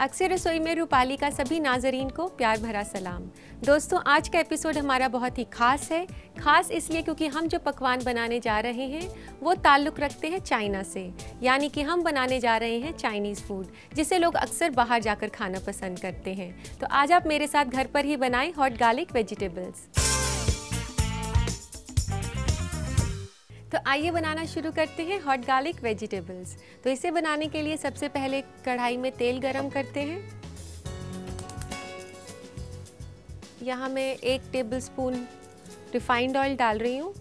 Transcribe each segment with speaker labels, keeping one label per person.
Speaker 1: अक्सर रसोई में रूपाली का सभी नाजरीन को प्यार भरा सलाम। दोस्तों, आज का एपिसोड हमारा बहुत ही खास है। खास इसलिए क्योंकि हम जो पकवान बनाने जा रहे हैं वो ताल्लुक़ रखते हैं चाइना से, यानी कि हम बनाने जा रहे हैं चाइनीज़ फूड, जिसे लोग अक्सर बाहर जाकर खाना पसंद करते हैं। तो आज आप मेरे साथ घर पर ही बनाएं हॉट गार्लिक वेजिटेबल्स। तो आइए बनाना शुरू करते हैं हॉट गार्लिक वेजिटेबल्स। तो इसे बनाने के लिए सबसे पहले कढ़ाई में तेल गरम करते हैं। यहाँ मैं 1 टेबलस्पून रिफाइंड ऑयल डाल रही हूँ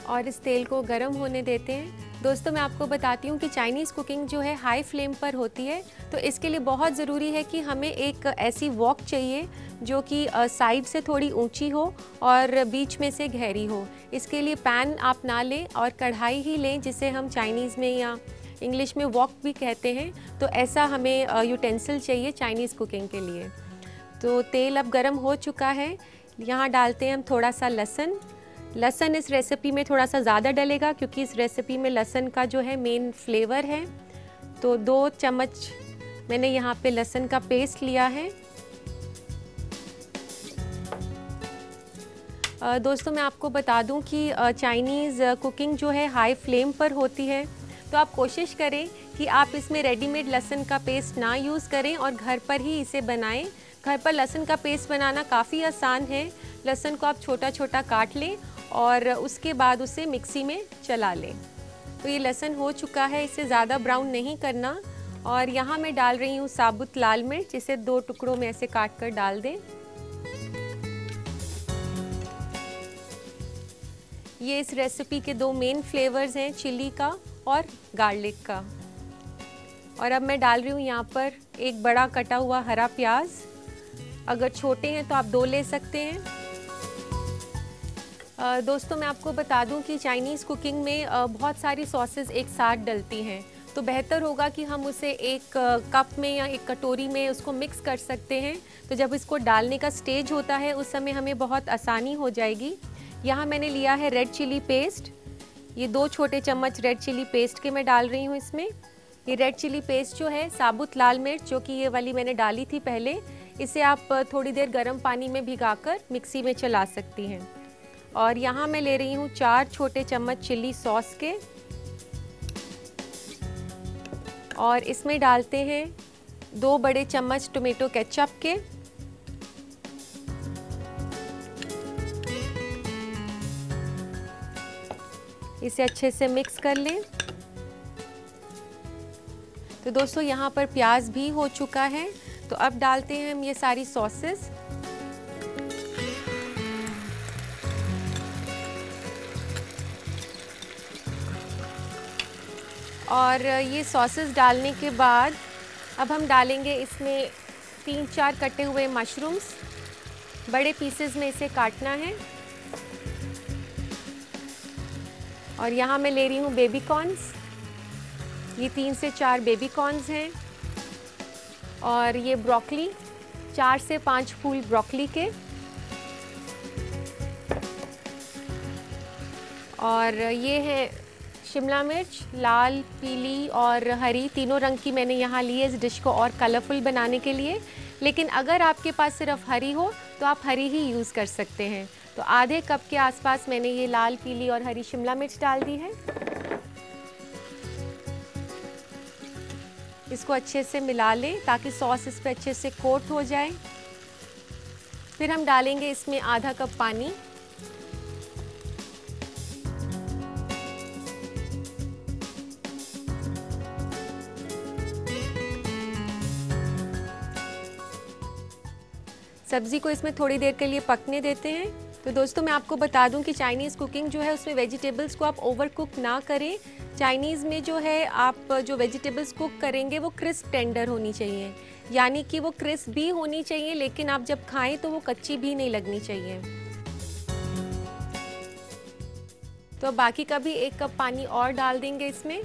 Speaker 1: और इस तेल को गरम होने देते हैं। दोस्तों, मैं आपको बताती हूँ कि चाइनीज़ कुकिंग जो है हाई फ्लेम पर होती है, तो इसके लिए बहुत ज़रूरी है कि हमें एक ऐसी वॉक चाहिए जो कि साइड से थोड़ी ऊंची हो और बीच में से गहरी हो। इसके लिए पैन आप ना लें और कढ़ाई ही लें, जिसे हम चाइनीज़ में या इंग्लिश में वॉक भी कहते हैं। तो ऐसा हमें यूटेंसिल चाहिए चाइनीज़ कुकिंग के लिए। तो तेल अब गरम हो चुका है। यहाँ डालते हैं हम थोड़ा सा लहसुन। लहसुन इस रेसिपी में थोड़ा सा ज़्यादा डलेगा क्योंकि इस रेसिपी में लहसुन का जो है मेन फ्लेवर है। तो 2 चम्मच मैंने यहाँ पे लहसुन का पेस्ट लिया है। दोस्तों, मैं आपको बता दूं कि चाइनीज़ कुकिंग जो है हाई फ्लेम पर होती है, तो आप कोशिश करें कि आप इसमें रेडीमेड लहसुन का पेस्ट ना यूज़ करें और घर पर ही इसे बनाएं। घर पर लहसुन का पेस्ट बनाना काफ़ी आसान है। लहसुन को आप छोटा छोटा काट लें और उसके बाद उसे मिक्सी में चला लें। तो ये लहसुन हो चुका है, इसे ज़्यादा ब्राउन नहीं करना। और यहाँ मैं डाल रही हूँ साबुत लाल मिर्च, इसे 2 टुकड़ों में ऐसे काट कर डाल दें। ये इस रेसिपी के 2 मेन फ्लेवर्स हैं, चिली का और गार्लिक का। और अब मैं डाल रही हूँ यहाँ पर 1 बड़ा कटा हुआ हरा प्याज। अगर छोटे हैं तो आप 2 ले सकते हैं। दोस्तों, मैं आपको बता दूं कि चाइनीज़ कुकिंग में बहुत सारी सॉसेस एक साथ डलती हैं, तो बेहतर होगा कि हम उसे एक कप में या एक कटोरी में उसको मिक्स कर सकते हैं। तो जब इसको डालने का स्टेज होता है उस समय हमें बहुत आसानी हो जाएगी। यहाँ मैंने लिया है रेड चिली पेस्ट। ये 2 छोटे चम्मच रेड चिली पेस्ट के मैं डाल रही हूँ इसमें। ये रेड चिली पेस्ट जो है, साबुत लाल मिर्च जो कि ये वाली मैंने डाली थी पहले, इसे आप थोड़ी देर गर्म पानी में भिगाकर मिक्सी में चला सकती हैं। और यहाँ मैं ले रही हूँ 4 छोटे चम्मच चिली सॉस के और इसमें डालते हैं 2 बड़े चम्मच टोमेटो केचप के। इसे अच्छे से मिक्स कर लें। तो दोस्तों, यहाँ पर प्याज भी हो चुका है, तो अब डालते हैं हम ये सारी सॉसेस। और ये सॉसेस डालने के बाद अब हम डालेंगे इसमें 3-4 कटे हुए मशरूम्स। बड़े पीसेस में इसे काटना है। और यहाँ मैं ले रही हूँ बेबी कॉर्न्स। ये 3 से 4 बेबी कॉर्न्स हैं। और ये ब्रोकली, 4 से 5 फूल ब्रोकली के। और ये है शिमला मिर्च, लाल, पीली और हरी, तीनों रंग की मैंने यहाँ ली है इस डिश को और कलरफुल बनाने के लिए। लेकिन अगर आपके पास सिर्फ हरी हो तो आप हरी ही यूज़ कर सकते हैं। तो आधे कप के आसपास मैंने ये लाल, पीली और हरी शिमला मिर्च डाल दी है। इसको अच्छे से मिला लें ताकि सॉस इस पर अच्छे से कोट हो जाए। फिर हम डालेंगे इसमें आधा कप पानी। सब्ज़ी को इसमें थोड़ी देर के लिए पकने देते हैं। तो दोस्तों, मैं आपको बता दूं कि चाइनीज़ कुकिंग जो है उसमें वेजिटेबल्स को आप ओवर कुक ना करें। चाइनीज़ में जो है आप जो वेजिटेबल्स कुक करेंगे वो क्रिस्प टेंडर होनी चाहिए, यानी कि वो क्रिस्प भी होनी चाहिए लेकिन आप जब खाएं तो वो कच्ची भी नहीं लगनी चाहिए। तो बाकी का भी 1 कप पानी और डाल देंगे इसमें।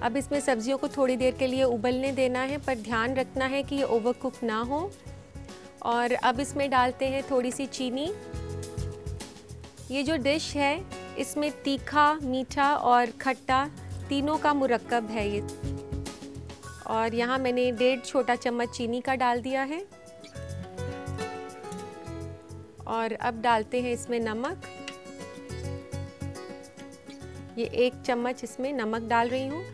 Speaker 1: अब इसमें सब्जियों को थोड़ी देर के लिए उबलने देना है, पर ध्यान रखना है कि ये ओवरकुक ना हो। और अब इसमें डालते हैं थोड़ी सी चीनी। ये जो डिश है इसमें तीखा, मीठा और खट्टा तीनों का मुरक्कब है ये। और यहाँ मैंने 1.5 छोटा चम्मच चीनी का डाल दिया है। और अब डालते हैं इसमें नमक। ये 1 चम्मच इसमें नमक डाल रही हूँ।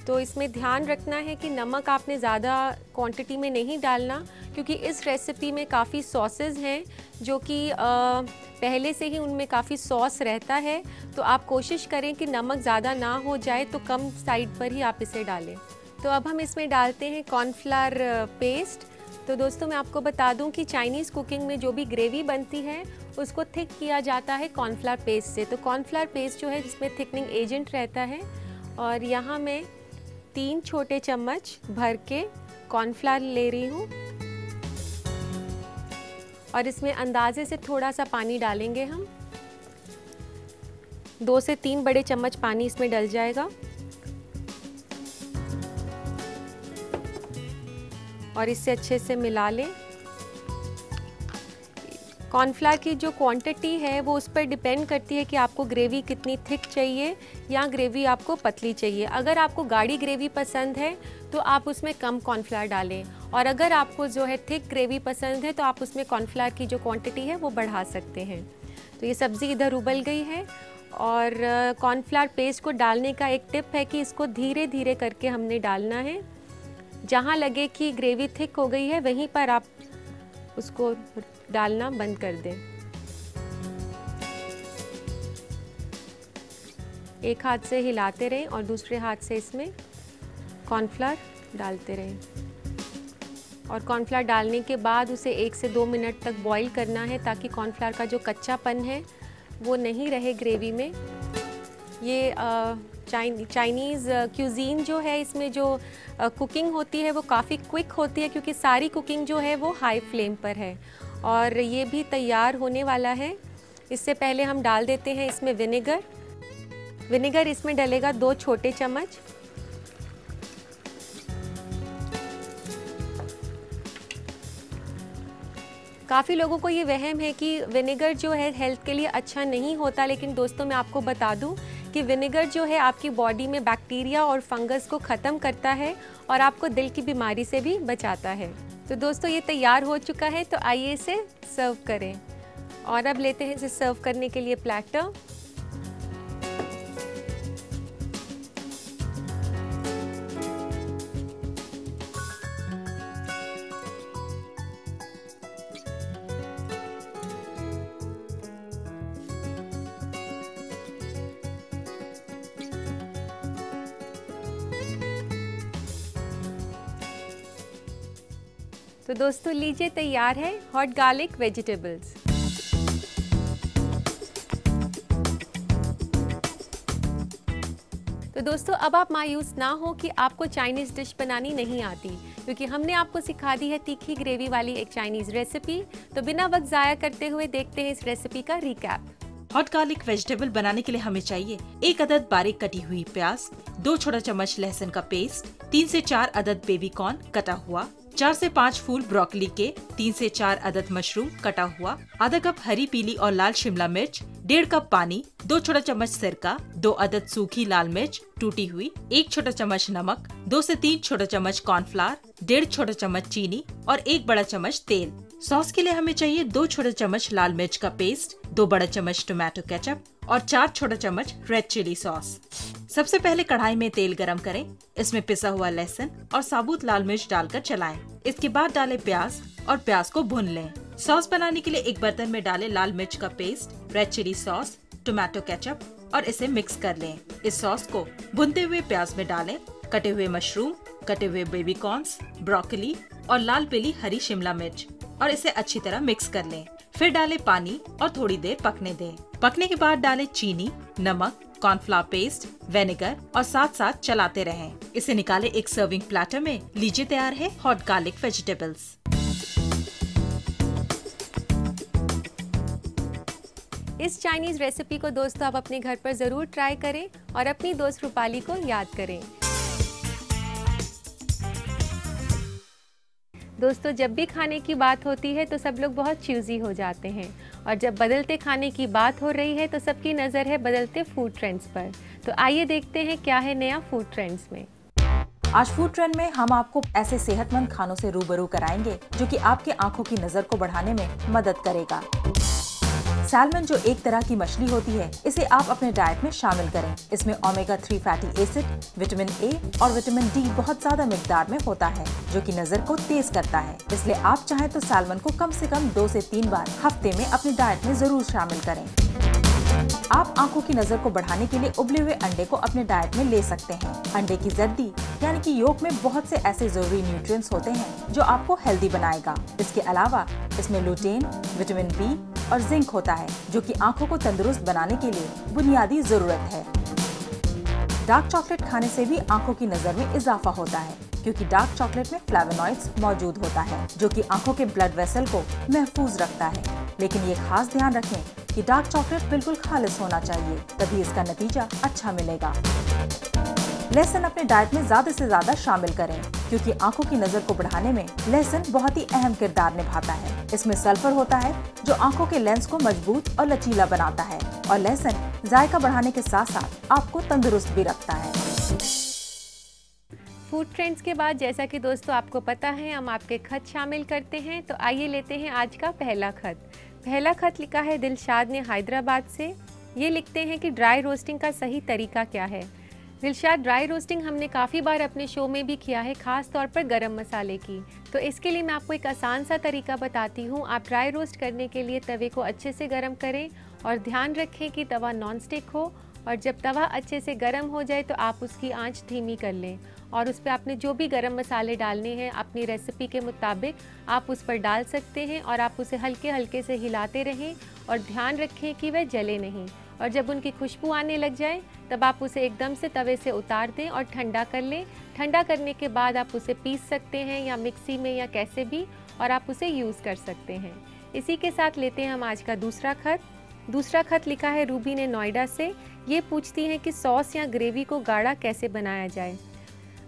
Speaker 1: तो इसमें ध्यान रखना है कि नमक आपने ज़्यादा क्वांटिटी में नहीं डालना, क्योंकि इस रेसिपी में काफ़ी सॉसेस हैं जो कि पहले से ही उनमें काफ़ी सॉस रहता है। तो आप कोशिश करें कि नमक ज़्यादा ना हो जाए, तो कम साइड पर ही आप इसे डालें। तो अब हम इसमें डालते हैं कॉर्नफ्लावर पेस्ट। तो दोस्तों मैं आपको बता दूं कि चाइनीज़ कुकिंग में जो भी ग्रेवी बनती है उसको थिक किया जाता है कॉर्नफ्लावर पेस्ट से। तो कॉर्नफ्लावर पेस्ट जो है जिसमें थिकनिंग एजेंट रहता है। और यहाँ मैं 3 छोटे चम्मच भर के कॉर्नफ्लावर ले रही हूँ और इसमें अंदाजे से थोड़ा सा पानी डालेंगे हम। 2 से 3 बड़े चम्मच पानी इसमें डल जाएगा। और इससे अच्छे से मिला लें। कॉर्नफ्लावर की जो क्वांटिटी है वो उस पर डिपेंड करती है कि आपको ग्रेवी कितनी थिक चाहिए या ग्रेवी आपको पतली चाहिए। अगर आपको गाढ़ी ग्रेवी पसंद है तो आप उसमें कम कॉर्नफ्लावर डालें, और अगर आपको जो है थिक ग्रेवी पसंद है तो आप उसमें कॉर्नफ्लावर की जो क्वांटिटी है वो बढ़ा सकते हैं। तो ये सब्ज़ी इधर उबल गई है। और कॉर्नफ्लावर पेस्ट को डालने का एक टिप है कि इसको धीरे धीरे करके हमने डालना है। जहाँ लगे कि ग्रेवी थिक हो गई है वहीं पर आप उसको डालना बंद कर दें। एक हाथ से हिलाते रहें और दूसरे हाथ से इसमें कॉर्नफ्लावर डालते रहें। और कॉर्नफ्लावर डालने के बाद उसे 1 से 2 मिनट तक बॉईल करना है, ताकि कॉर्नफ्लावर का जो कच्चापन है वो नहीं रहे ग्रेवी में। ये चाइनीज़ क्यूजीन जो है, इसमें जो कुकिंग होती है वो काफ़ी क्विक होती है, क्योंकि सारी कुकिंग जो है वो हाई फ्लेम पर है। और ये भी तैयार होने वाला है। इससे पहले हम डाल देते हैं इसमें विनेगर। विनेगर इसमें डलेगा 2 छोटे चम्मच। काफ़ी लोगों को ये वहम है कि विनेगर जो है हेल्थ के लिए अच्छा नहीं होता, लेकिन दोस्तों मैं आपको बता दूं कि विनेगर जो है आपकी बॉडी में बैक्टीरिया और फंगस को ख़त्म करता है और आपको दिल की बीमारी से भी बचाता है। तो दोस्तों ये तैयार हो चुका है, तो आइए इसे सर्व करें। और अब लेते हैं इसे सर्व करने के लिए प्लेटर। तो दोस्तों लीजिए, तैयार है हॉट गार्लिक वेजिटेबल्स। तो दोस्तों अब आप मायूस ना हो कि आपको चाइनीज़ डिश बनानी नहीं आती, क्योंकि हमने आपको सिखा दी है तीखी ग्रेवी वाली एक चाइनीज़ रेसिपी। तो बिना वक्त ज़ाया करते हुए देखते हैं इस रेसिपी का रिकैप।
Speaker 2: हॉट गार्लिक वेजिटेबल बनाने के लिए हमें चाहिए 1 अदद बारीक कटी हुई प्याज, 2 छोटा चम्मच लहसुन का पेस्ट, 3 से 4 अदद बेबी कॉर्न कटा हुआ, 4 से 5 फूल ब्रोकली के, 3 से 4 अदद मशरूम कटा हुआ, आधा कप हरी पीली और लाल शिमला मिर्च, 1.5 कप पानी, 2 छोटा चम्मच सिरका, 2 अदद सूखी लाल मिर्च टूटी हुई, 1 छोटा चम्मच नमक, 2 से 3 छोटा चम्मच कॉर्नफ्लावर, 1.5 छोटा चम्मच चीनी और 1 बड़ा चम्मच तेल। सॉस के लिए हमें चाहिए 2 छोटे चम्मच लाल मिर्च का पेस्ट, 2 बड़ा चम्मच टोमेटो केचप और 4 छोटा चम्मच रेड चिली सॉस। सबसे पहले कढ़ाई में तेल गरम करें, इसमें पिसा हुआ लहसुन और साबुत लाल मिर्च डालकर चलाएं। इसके बाद डालें प्याज और प्याज को भून लें। सॉस बनाने के लिए एक बर्तन में डालें लाल मिर्च का paste, red chilli sauce, tomato ketchup और इसे मिक्स कर लें। इस सॉस को भुनते हुए प्याज में डालें, कटे हुए मशरूम, कटे हुए बेबी कॉर्न्स, ब्रोकली और लाल पीली हरी शिमला मिर्च और इसे अच्छी तरह मिक्स कर लें। फिर डालें पानी और थोड़ी देर पकने दें। पकने के बाद डालें चीनी, नमक, कॉर्नफ्लावर पेस्ट, विनेगर और साथ साथ चलाते रहें। इसे निकालें एक सर्विंग प्लेटर में। लीजिए, तैयार है हॉट गार्लिक वेजिटेबल्स।
Speaker 1: इस चाइनीज़ रेसिपी को दोस्तों आप अपने घर पर ज़रूर ट्राई करें और अपनी दोस्त रूपाली को याद करें। दोस्तों, जब भी खाने की बात होती है तो सब लोग बहुत चूज़ी हो जाते हैं, और जब बदलते खाने की बात हो रही है तो सबकी नज़र है बदलते फूड ट्रेंड्स पर। तो आइए देखते हैं क्या है नया फूड ट्रेंड्स में।
Speaker 2: आज फूड ट्रेंड में हम आपको ऐसे सेहतमंद खानों से रूबरू कराएंगे जो कि आपके आंखों की नजर को बढ़ाने में मदद करेगा। सैल्मन, जो एक तरह की मछली होती है, इसे आप अपने डाइट में शामिल करें। इसमें omega 3 fatty acid, vitamin A और विटामिन डी बहुत ज्यादा मिकदार में होता है, जो कि नजर को तेज करता है। इसलिए आप चाहें तो सैल्मन को कम से कम 2 से 3 बार हफ्ते में अपनी डाइट में जरूर शामिल करें। आप आंखों की नजर को बढ़ाने के लिए उबले हुए अंडे को अपने डाइट में ले सकते हैं। अंडे की जर्दी यानी कि योक में बहुत से ऐसे जरूरी न्यूट्रिएंट्स होते हैं जो आपको हेल्दी बनाएगा। इसके अलावा इसमें लुटेन, विटामिन बी और जिंक होता है, जो कि आंखों को तंदुरुस्त बनाने के लिए बुनियादी जरूरत है। डार्क चॉकलेट खाने से भी आंखों की नजर में इजाफा होता है, क्योंकि डार्क चॉकलेट में फ्लेवोनॉइड्स मौजूद होता है, जो कि आंखों के ब्लड वेसल को महफूज रखता है। लेकिन ये खास ध्यान रखें कि डार्क चॉकलेट बिल्कुल खालिस होना चाहिए, तभी इसका नतीजा अच्छा मिलेगा। लहसुन अपने डाइट में ज्यादा से ज्यादा शामिल करें, क्योंकि आंखों की नजर को बढ़ाने में लहसुन बहुत ही अहम किरदार निभाता है। इसमें सल्फर होता है जो आंखों के लेंस को मजबूत और लचीला बनाता है, और लहसुन जायका बढ़ाने के साथ साथ आपको तंदुरुस्त भी रखता है।
Speaker 1: फूड ट्रेंड्स के बाद जैसा कि दोस्तों आपको पता है, हम आपके खत शामिल करते हैं। तो आइए लेते हैं आज का पहला खत। पहला खत लिखा है दिलशाद ने हैदराबाद से। ये लिखते हैं कि ड्राई रोस्टिंग का सही तरीका क्या है। दिलशाद, ड्राई रोस्टिंग हमने काफ़ी बार अपने शो में भी किया है, ख़ास तौर पर गरम मसाले की। तो इसके लिए मैं आपको एक आसान सा तरीका बताती हूँ। आप ड्राई रोस्ट करने के लिए तवे को अच्छे से गर्म करें और ध्यान रखें कि तवा नॉन स्टिक हो, और जब तवा अच्छे से गर्म हो जाए तो आप उसकी आंच धीमी कर लें, और उस पर आपने जो भी गरम मसाले डालने हैं अपनी रेसिपी के मुताबिक आप उस पर डाल सकते हैं, और आप उसे हल्के हल्के से हिलाते रहें और ध्यान रखें कि वह जले नहीं। और जब उनकी खुशबू आने लग जाए तब आप उसे एकदम से तवे से उतार दें और ठंडा कर लें। ठंडा करने के बाद आप उसे पीस सकते हैं या मिक्सी में या कैसे भी, और आप उसे यूज़ कर सकते हैं। इसी के साथ लेते हैं हम आज का दूसरा खत। दूसरा खत लिखा है रूबी ने नोएडा से। ये पूछती हैं कि सॉस या ग्रेवी को गाढ़ा कैसे बनाया जाए।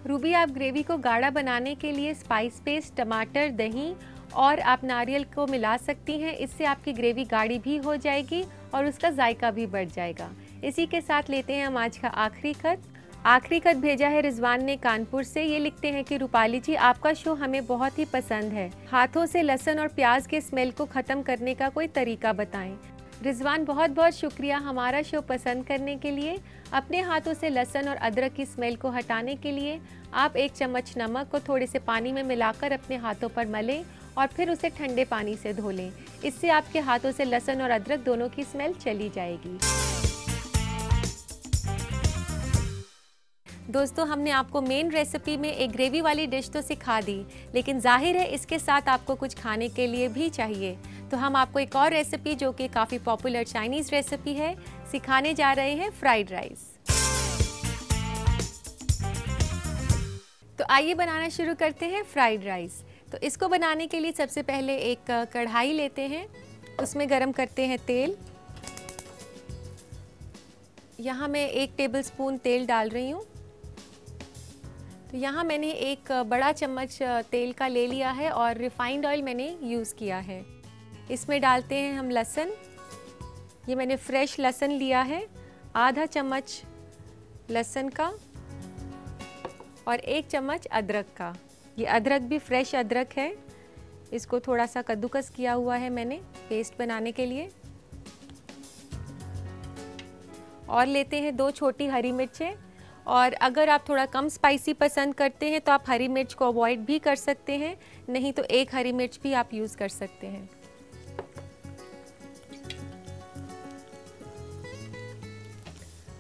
Speaker 1: रूबी, आप ग्रेवी को गाढ़ा बनाने के लिए स्पाइस पेस्ट, टमाटर, दही और आप नारियल को मिला सकती हैं। इससे आपकी ग्रेवी गाढ़ी भी हो जाएगी और उसका जायका भी बढ़ जाएगा। इसी के साथ लेते हैं हम आज का आखिरी खत। आखिरी खत भेजा है रिजवान ने कानपुर से। ये लिखते हैं कि रूपाली जी, आपका शो हमें बहुत ही पसंद है। हाथों से लहसुन और प्याज के स्मेल को ख़त्म करने का कोई तरीका बताएं। रिजवान, बहुत बहुत शुक्रिया हमारा शो पसंद करने के लिए। अपने हाथों से लहसुन और अदरक की स्मेल को हटाने के लिए आप 1 चम्मच नमक को थोड़े से पानी में मिलाकर अपने हाथों पर मलें और फिर उसे ठंडे पानी से धो लें। इससे आपके हाथों से लहसुन और अदरक दोनों की स्मेल चली जाएगी। दोस्तों, हमने आपको मेन रेसिपी में एक ग्रेवी वाली डिश तो सिखा दी, लेकिन जाहिर है इसके साथ आपको कुछ खाने के लिए भी चाहिए। तो हम आपको एक और रेसिपी जो कि काफ़ी पॉपुलर चाइनीज़ रेसिपी है सिखाने जा रहे हैं, फ्राइड राइस। तो आइए बनाना शुरू करते हैं फ्राइड राइस। तो इसको बनाने के लिए सबसे पहले एक कढ़ाई लेते हैं, उसमें गरम करते हैं तेल। यहाँ मैं 1 टेबलस्पून तेल डाल रही हूँ। तो यहाँ मैंने एक बड़ा चम्मच तेल का ले लिया है और रिफाइंड ऑयल मैंने यूज़ किया है। इसमें डालते हैं हम लहसुन। ये मैंने फ्रेश लहसुन लिया है, आधा चम्मच लहसुन का, और 1 चम्मच अदरक का। ये अदरक भी फ्रेश अदरक है। इसको थोड़ा सा कद्दूकस किया हुआ है मैंने पेस्ट बनाने के लिए। और लेते हैं 2 छोटी हरी मिर्चें, और अगर आप थोड़ा कम स्पाइसी पसंद करते हैं तो आप हरी मिर्च को अवॉइड भी कर सकते हैं, नहीं तो 1 हरी मिर्च भी आप यूज़ कर सकते हैं।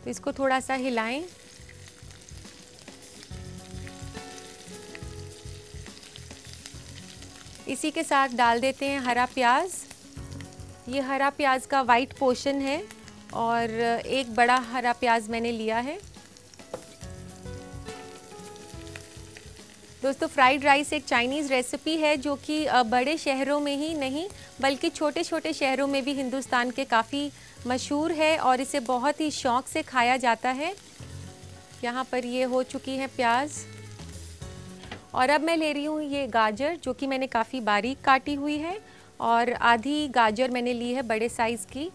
Speaker 1: तो इसको थोड़ा सा हिलाएं। इसी के साथ डाल देते हैं हरा प्याज। ये हरा प्याज का वाइट पोर्शन है और एक बड़ा हरा प्याज मैंने लिया है। दोस्तों, फ्राइड राइस एक चाइनीज़ रेसिपी है जो कि बड़े शहरों में ही नहीं बल्कि छोटे छोटे शहरों में भी हिंदुस्तान के काफ़ी मशहूर है और इसे बहुत ही शौक़ से खाया जाता है। यहाँ पर ये हो चुकी है प्याज, और अब मैं ले रही हूँ ये गाजर, जो कि मैंने काफ़ी बारीक काटी हुई है, और आधी गाजर मैंने ली है बड़े साइज़ की।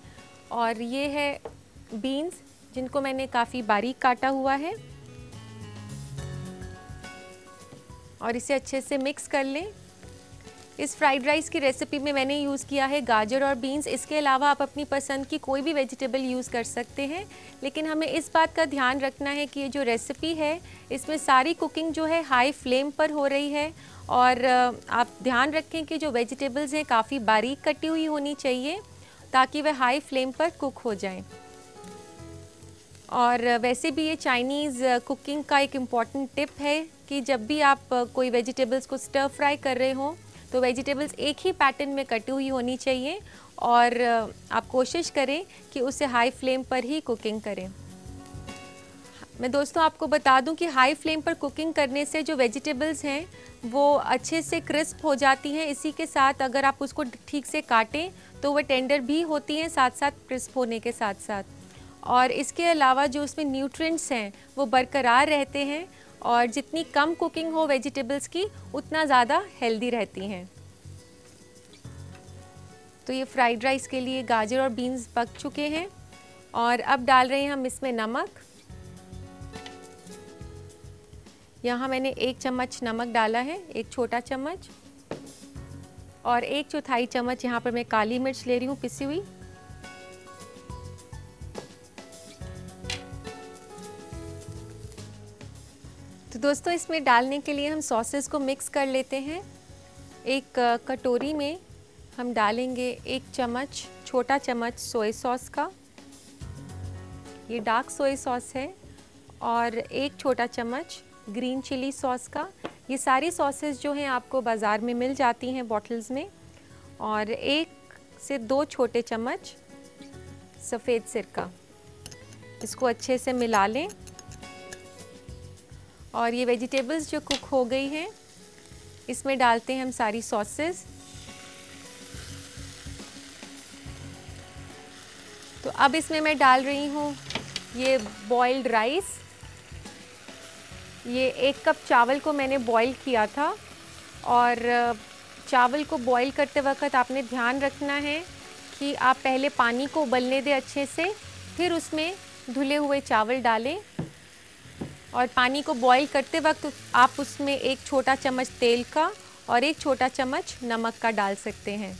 Speaker 1: और ये है बीन्स, जिनको मैंने काफ़ी बारीक काटा हुआ है, और इसे अच्छे से मिक्स कर लें। इस फ्राइड राइस की रेसिपी में मैंने यूज़ किया है गाजर और बीन्स। इसके अलावा आप अपनी पसंद की कोई भी वेजिटेबल यूज़ कर सकते हैं, लेकिन हमें इस बात का ध्यान रखना है कि ये जो रेसिपी है इसमें सारी कुकिंग जो है हाई फ्लेम पर हो रही है। और आप ध्यान रखें कि जो वेजिटेबल्स हैं काफ़ी बारीक कटी हुई होनी चाहिए, ताकि वह हाई फ्लेम पर कुक हो जाएं। और वैसे भी ये चाइनीज़ कुकिंग का एक इम्पॉर्टेंट टिप है कि जब भी आप कोई वेजिटेबल्स को स्टर फ्राई कर रहे हों तो वेजिटेबल्स एक ही पैटर्न में कटी हुई होनी चाहिए, और आप कोशिश करें कि उसे हाई फ्लेम पर ही कुकिंग करें। मैं दोस्तों आपको बता दूं कि हाई फ्लेम पर कुकिंग करने से जो वेजिटेबल्स हैं वो अच्छे से क्रिस्प हो जाती हैं। इसी के साथ अगर आप उसको ठीक से काटें तो वह टेंडर भी होती हैं, साथ साथ क्रिस्प होने के साथ साथ। और इसके अलावा जो उसमें न्यूट्रिएंट्स हैं वो बरकरार रहते हैं, और जितनी कम कुकिंग हो वेजिटेबल्स की उतना ज़्यादा हेल्दी रहती हैं। तो ये फ्राइड राइस के लिए गाजर और बीन्स पक चुके हैं, और अब डाल रहे हैं हम इसमें नमक। यहाँ मैंने 1 चम्मच नमक डाला है, 1 छोटा चम्मच, और 1/4 चम्मच यहाँ पर मैं काली मिर्च ले रही हूँ पिसी हुई। तो दोस्तों इसमें डालने के लिए हम सॉसेस को मिक्स कर लेते हैं। एक कटोरी में हम डालेंगे 1 चम्मच, छोटा चम्मच सोया सॉस का, ये डार्क सोया सॉस है, और 1 छोटा चम्मच ग्रीन चिली सॉस का। ये सारी सॉसेस जो हैं आपको बाज़ार में मिल जाती हैं बॉटल्स में। और 1 से 2 छोटे चम्मच सफ़ेद सिरका। इसको अच्छे से मिला लें। और ये वेजिटेबल्स जो कुक हो गई हैं इसमें डालते हैं हम सारी सॉसेस। तो अब इसमें मैं डाल रही हूँ ये बॉइल्ड राइस। ये 1 कप चावल को मैंने बॉईल किया था, और चावल को बॉईल करते वक्त आपने ध्यान रखना है कि आप पहले पानी को उबलने दें अच्छे से, फिर उसमें धुले हुए चावल डालें। और पानी को बॉईल करते वक्त आप उसमें 1 छोटा चम्मच तेल का और 1 छोटा चम्मच नमक का डाल सकते हैं।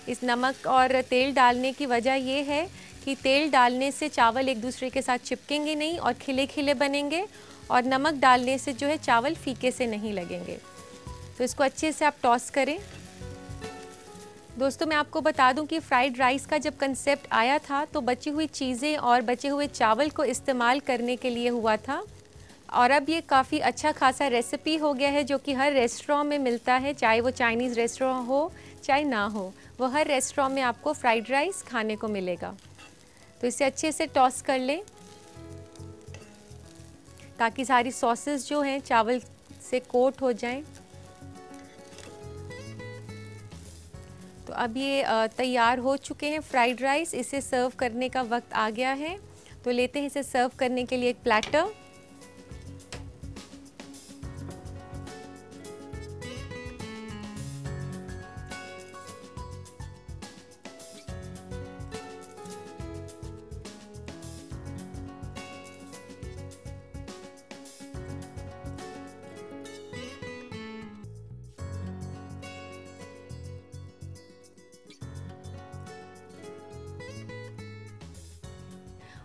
Speaker 1: इस नमक और तेल डालने की वजह ये है कि तेल डालने से चावल एक दूसरे के साथ चिपकेंगे नहीं और खिले खिले बनेंगे, और नमक डालने से जो है चावल फीके से नहीं लगेंगे। तो इसको अच्छे से आप टॉस करें। दोस्तों मैं आपको बता दूं कि फ्राइड राइस का जब कंसेप्ट आया था तो बची हुई चीज़ें और बचे हुए चावल को इस्तेमाल करने के लिए हुआ था, और अब ये काफ़ी अच्छा खासा रेसिपी हो गया है जो कि हर रेस्टोरेंट में मिलता है, चाहे वो चाइनीज़ रेस्टोरेंट हो चाहे ना हो, वो हर रेस्टोरेंट में आपको फ्राइड राइस खाने को मिलेगा। तो इसे अच्छे से टॉस कर लें ताकि सारी सॉसेस जो हैं चावल से कोट हो जाएं। तो अब ये तैयार हो चुके हैं फ्राइड राइस। इसे सर्व करने का वक्त आ गया है, तो लेते हैं इसे सर्व करने के लिए एक प्लेटर।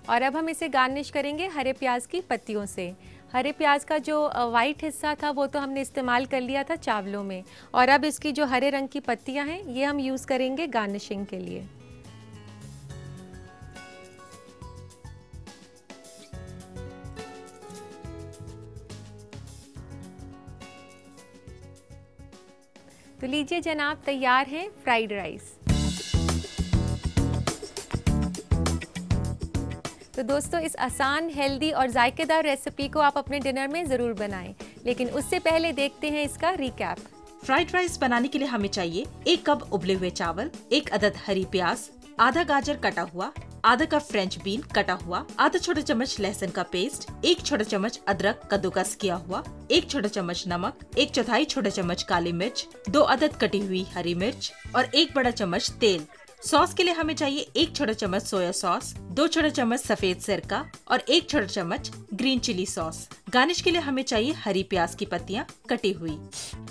Speaker 1: और अब हम इसे गार्निश करेंगे हरे प्याज की पत्तियों से। हरे प्याज का जो वाइट हिस्सा था वो तो हमने इस्तेमाल कर लिया था चावलों में, और अब इसकी जो हरे रंग की पत्तियां हैं ये हम यूज़ करेंगे गार्निशिंग के लिए। तो लीजिए जनाब, तैयार है फ्राइड राइस। तो दोस्तों इस आसान, हेल्दी और जायकेदार रेसिपी को आप अपने डिनर में ज़रूर बनाएं, लेकिन उससे पहले देखते हैं इसका रिकैप।
Speaker 2: फ्राइड राइस बनाने के लिए हमें चाहिए 1 कप उबले हुए चावल, 1 अदद हरी प्याज, आधा गाजर कटा हुआ, आधा कप फ्रेंच बीन कटा हुआ, आधा छोटा चम्मच लहसुन का पेस्ट, 1 छोटा चम्मच अदरक कद्दूकस किया हुआ, 1 छोटा चम्मच नमक, 1/4 छोटा चम्मच काली मिर्च, 2 अदद कटी हुई हरी मिर्च और 1 बड़ा चम्मच तेल। सॉस के लिए हमें चाहिए 1 छोटा चम्मच सोया सॉस, 2 छोटा चम्मच सफेद सिरका और 1 छोटा चम्मच ग्रीन चिली सॉस। गार्निश के लिए हमें चाहिए हरी प्याज की पत्तियां कटी हुई।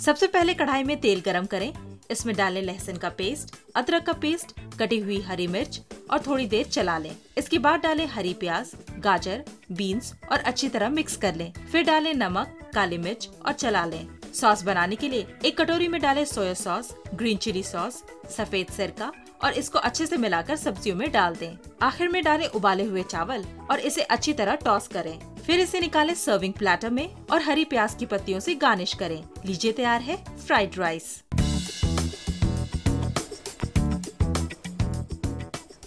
Speaker 2: सबसे पहले कढ़ाई में तेल गरम करें, इसमें डालें लहसुन का पेस्ट, अदरक का पेस्ट, कटी हुई हरी मिर्च और थोड़ी देर चला लें। इसके बाद डालें हरी प्याज, गाजर, बीन्स और अच्छी तरह मिक्स कर लें। फिर डालें नमक, काली मिर्च और चला लें। सॉस बनाने के लिए एक कटोरी में डालें soya sauce, green chilli sauce, सफेद सिरका और इसको अच्छे से मिलाकर सब्जियों में डाल दें। आखिर में डालें उबाले हुए चावल और इसे अच्छी तरह टॉस करें। फिर इसे निकालें सर्विंग प्लेटर में और हरी प्याज की पत्तियों से गार्निश करें। लीजिए तैयार है फ्राइड राइस।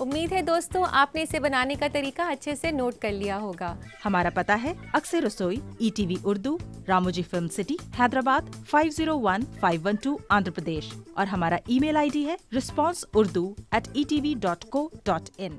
Speaker 1: उम्मीद है दोस्तों आपने इसे बनाने का तरीका अच्छे से नोट कर लिया होगा।
Speaker 2: हमारा पता है अक्सर रसोई, ETV Urdu, Ramoji film city, Hyderabad 501512, Andhra Pradesh. और हमारा ईमेल ID है responseurdu@etv.co.in।